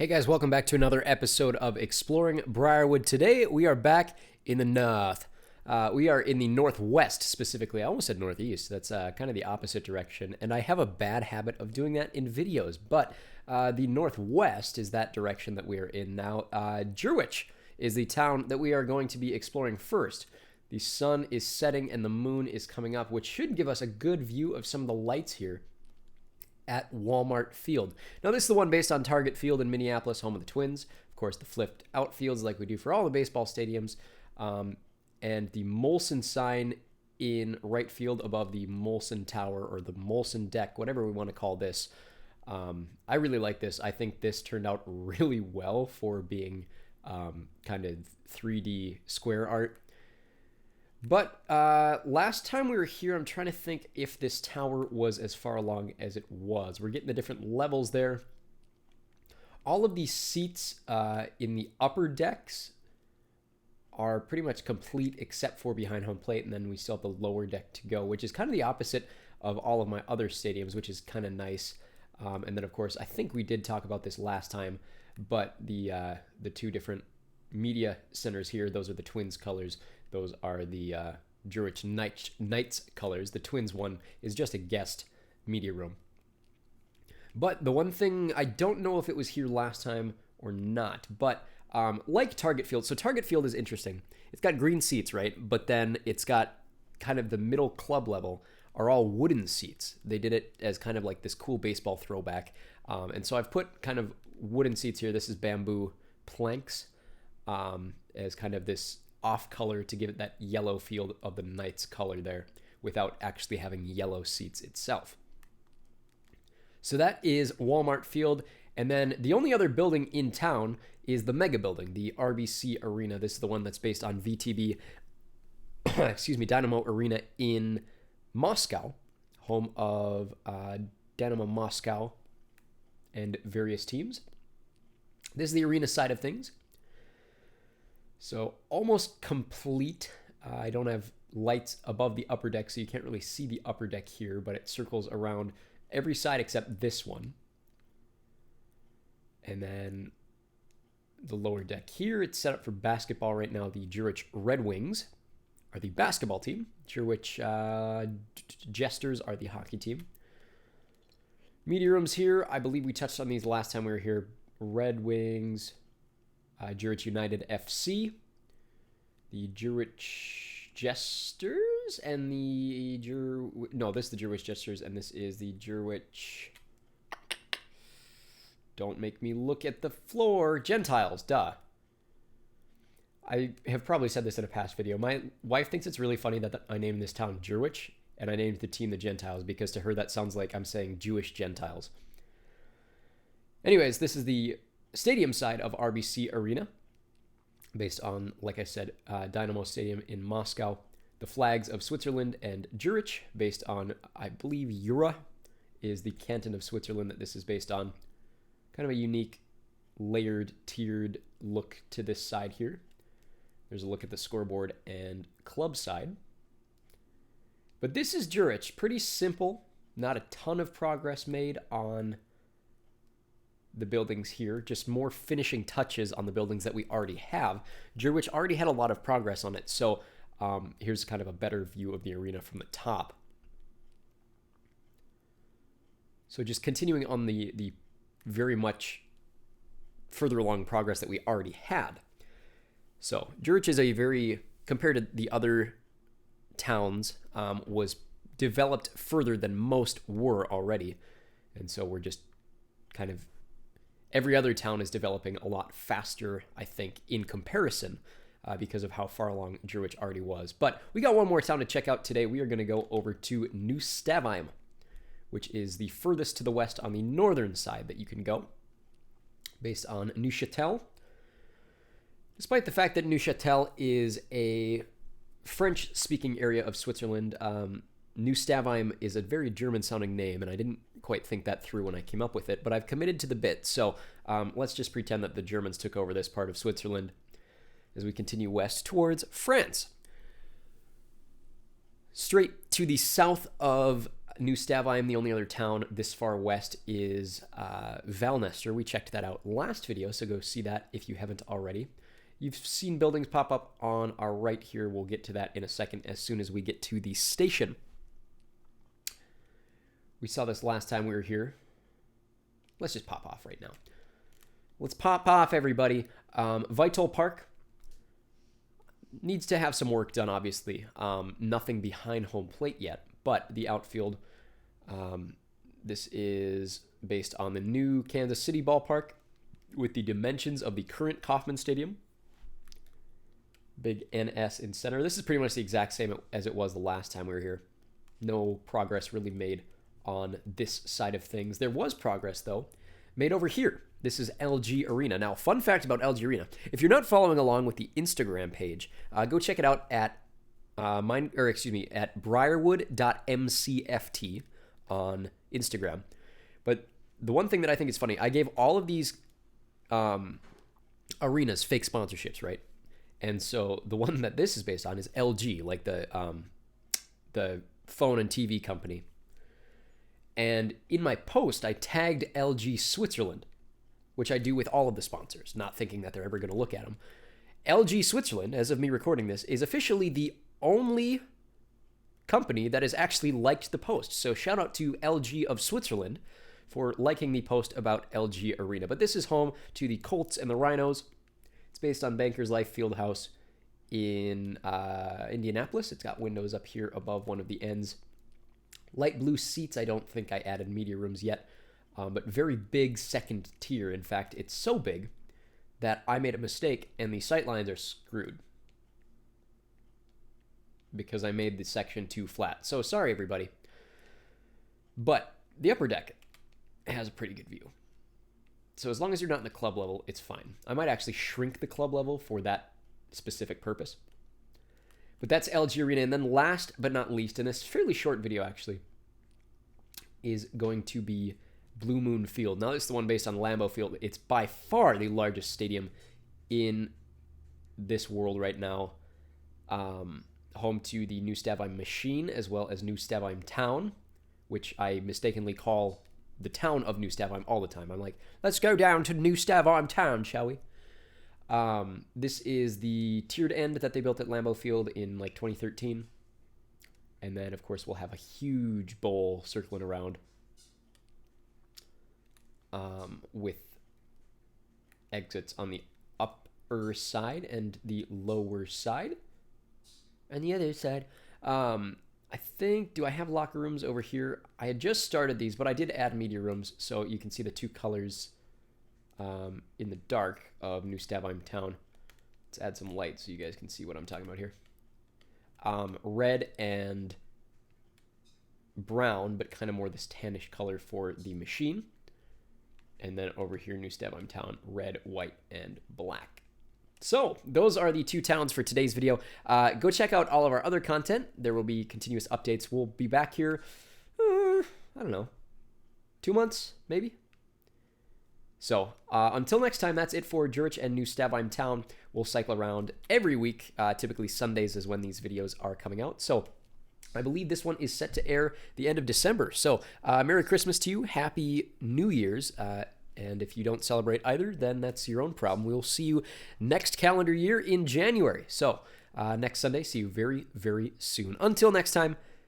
Hey guys, welcome back to another episode of Exploring Briarwood. Today we are back in the north. We are in the northwest specifically. I almost said northeast. That's kind of the opposite direction. And I have a bad habit of doing that in videos. But the northwest is that direction that we are in now. Jerwich is the town that we are going to be exploring first. The sun is setting and the moon is coming up, which should give us a good view of some of the lights here at Walmart Field. Now, this is the one based on Target Field in Minneapolis, home of the Twins. Of course, the flipped outfields like we do for all the baseball stadiums. And the Molson sign in right field above the Molson Tower or the Molson deck, whatever we want to call this. I really like this. I think this turned out really well for being kind of 3D square art. But last time we were here, I'm trying to think if this tower was as far along as it was. We're getting the different levels there. All of these seats in the upper decks are pretty much complete except for behind home plate, and then we still have the lower deck to go, which is kind of the opposite of all of my other stadiums, which is kind of nice. And then, of course, I think we did talk about this last time, but the two different media centers here, those are the Twins colors. Those are the Jerwich Knights colors. The Twins one is just a guest media room. But the one thing, I don't know if it was here last time or not, but like Target Field. So Target Field is interesting. It's got green seats, right? But then it's got kind of the middle club level are all wooden seats. They did it as kind of like this cool baseball throwback. And so I've put kind of wooden seats here. This is bamboo planks as kind of this off color to give it that yellow feel of the Knights color there without actually having yellow seats itself. So that is Walmart Field. And then the only other building in town is the mega building, the RBC Arena. This is the one that's based on VTB, Dynamo Arena in Moscow, home of Dynamo Moscow and various teams. This is the arena side of things. So almost complete. I don't have lights above the upper deck, so you can't really see the upper deck here, but it circles around every side except this one. And then the lower deck here, it's set up for basketball right now. The Jerwich Red Wings are the basketball team. Jerwich Jesters are the hockey team. Media rooms here, I believe we touched on these last time we were here. Red Wings, Jerwich United FC, the Jerwich Jesters, and the this is the Jerwich Jesters, and this is the Jerwich. Don't make me look at the floor. Gentiles, duh. I have probably said this in a past video. My wife thinks it's really funny that I named this town Jerwich, and I named the team the Gentiles, because to her that sounds like I'm saying Jewish Gentiles. Anyways, this is the stadium side of RBC Arena, based on, like I said, Dynamo Stadium in Moscow. The flags of Switzerland and Jerwich, based on, I believe, Jura is the canton of Switzerland that this is based on. Kind of a unique, layered, tiered look to this side here. There's a look at the scoreboard and club side. But this is Jerwich. Pretty simple. Not a ton of progress made on the buildings here, just more finishing touches on the buildings that we already have. Jerwich already had a lot of progress on it, so here's kind of a better view of the arena from the top. So just continuing on the very much further along progress that we already had. So Jerwich is a very, compared to the other towns, was developed further than most were already. And so we're just kind of, every other town is developing a lot faster, I think, in comparison, because of how far along Jerwich already was. But we got one more town to check out today. We are going to go over to New Stavheim, which is the furthest to the west on the northern side that you can go, based on Neuchâtel. Despite the fact that Neuchâtel is a French-speaking area of Switzerland, New Stavheim is a very German-sounding name, and I didn't quite think that through when I came up with it, but I've committed to the bit, so let's just pretend that the Germans took over this part of Switzerland as we continue west towards France. Straight to the south of New Stavheim, the only other town this far west, is Valnester. We checked that out last video, so go see that if you haven't already. You've seen buildings pop up on our right here. We'll get to that in a second as soon as we get to the station. We saw this last time we were here. Let's just pop off right now. Let's pop off, everybody. Vital Park needs to have some work done, obviously. Nothing behind home plate yet, but the outfield, this is based on the new Kansas City ballpark with the dimensions of the current Kauffman Stadium. Big NS in center. This is pretty much the exact same as it was the last time we were here. No progress really made on this side of things. There was progress, though, made over here. This is LG Arena. Now, fun fact about LG Arena. If you're not following along with the Instagram page, go check it out at at briarwood.mcft on Instagram. But the one thing that I think is funny, I gave all of these arenas fake sponsorships, right? And so the one that this is based on is LG, like the phone and TV company. And in my post, I tagged LG Switzerland, which I do with all of the sponsors, not thinking that they're ever going to look at them. LG Switzerland, as of me recording this, is officially the only company that has actually liked the post. So shout out to LG of Switzerland for liking the post about LG Arena. But this is home to the Colts and the Rhinos. It's based on Bankers Life Fieldhouse in Indianapolis. It's got windows up here above one of the ends. Light blue seats. I don't think I added media rooms yet, but very big second tier. In fact, it's so big that I made a mistake and the sight lines are screwed because I made the section too flat. So sorry, everybody. But the upper deck has a pretty good view. So as long as you're not in the club level, it's fine. I might actually shrink the club level for that specific purpose. But that's LG Arena. And then last but not least, in this fairly short video actually, is going to be Blue Moon Field. Now this is the one based on Lambeau Field. It's by far the largest stadium in this world right now. Home to the New Stavheim Machine as well as New Stavheim Town, which I mistakenly call the town of New Stavheim all the time. I'm like, let's go down to New Stavheim Town, shall we? This is the tiered end that they built at Lambeau Field in like 2013. And then, of course, we'll have a huge bowl circling around with exits on the upper side and the lower side. And the other side, I think, do I have locker rooms over here? I had just started these, but I did add media rooms, so you can see the two colors in the dark of New Stavheim Town. Let's add some light so you guys can see what I'm talking about here. Red and brown, but kind of more this tannish color for the machine. And then over here, New Stavheim Town, red, white, and black. So those are the two towns for today's video. Go check out all of our other content. There will be continuous updates. We'll be back here, I don't know, 2 months, maybe? So until next time, that's it for Jerwich and New Stavheim Town. We'll cycle around every week. Typically Sundays is when these videos are coming out. So I believe this one is set to air the end of December. So Merry Christmas to you. Happy New Year's. And if you don't celebrate either, then that's your own problem. We'll see you next calendar year in January. So next Sunday, see you very, very soon. Until next time,